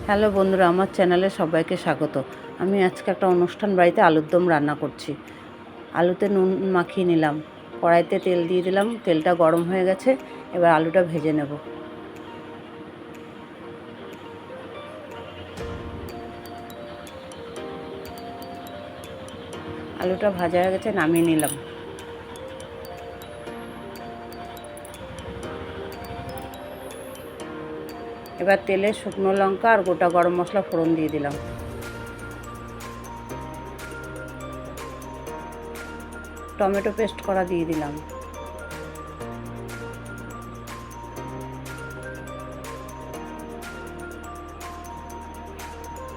Hello বন্ধুরা, আমার চ্যানেলে সবাইকে স্বাগত। আমি আজকে একটা অনুষ্ঠান বাড়িতে আলুর দম রান্না করছি। আলুতে নুন মাখিয়ে নিলাম, কড়াইতে তেল দিয়ে দিলাম, তেলটা গরম হয়ে গেছে। এবার আলুটা ভেজে নেব। আলুটা ভাজা হয়ে গেছে, নামিয়ে নিলাম। এবার তেলে শুকনো লঙ্কা আর গোটা গরম মশলা ফোড়ন দিয়ে দিলাম। টমেটো পেস্ট করা দিয়ে দিলাম।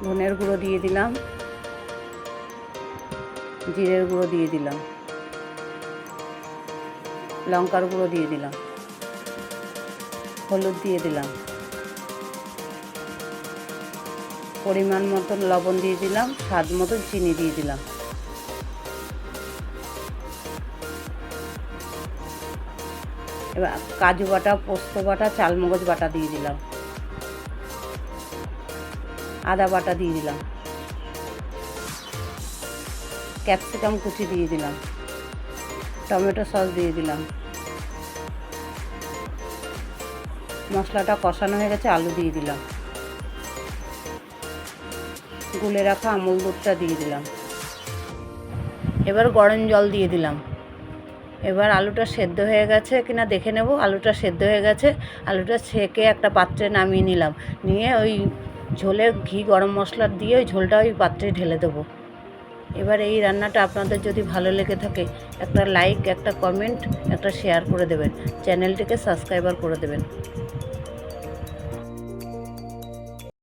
ধনের গুঁড়ো দিয়ে দিলাম, জিরের গুঁড়ো দিয়ে দিলাম, লঙ্কার গুঁড়ো দিয়ে দিলাম, হলুদ দিয়ে দিলাম, পরিমাণ মতন লবণ দিয়ে দিলাম, স্বাদ মতন চিনি দিয়ে দিলাম। এবার কাজু বাটা, পোস্ত বাটা, চালমগজ বাটা দিয়ে দিলাম, আদা বাটা দিয়ে দিলাম, ক্যাপসিকাম কুচি দিয়ে দিলাম, টমেটো সস দিয়ে দিলাম। মশলাটা কষানো হয়ে গেছে, আলু দিয়ে দিলাম, গুলে রাখা আমুল দুধটা দিয়ে দিলাম। এবার গরম জল দিয়ে দিলাম। এবার আলুটা সেদ্ধ হয়ে গেছে কিনা দেখে নেব। আলুটা সেদ্ধ হয়ে গেছে। আলুটা ছেঁকে একটা পাত্রে নামিয়ে নিলাম। নিয়ে ওই ঝোলে ঘি গরম মশলা দিয়ে ওই ঝোলটা ওই পাত্রে ঢেলে দেবো। এবার এই রান্নাটা আপনাদের যদি ভালো লেগে থাকে একটা লাইক, একটা কমেন্ট, একটা শেয়ার করে দেবেন। চ্যানেলটিকে সাবস্ক্রাইবার করে দেবেন।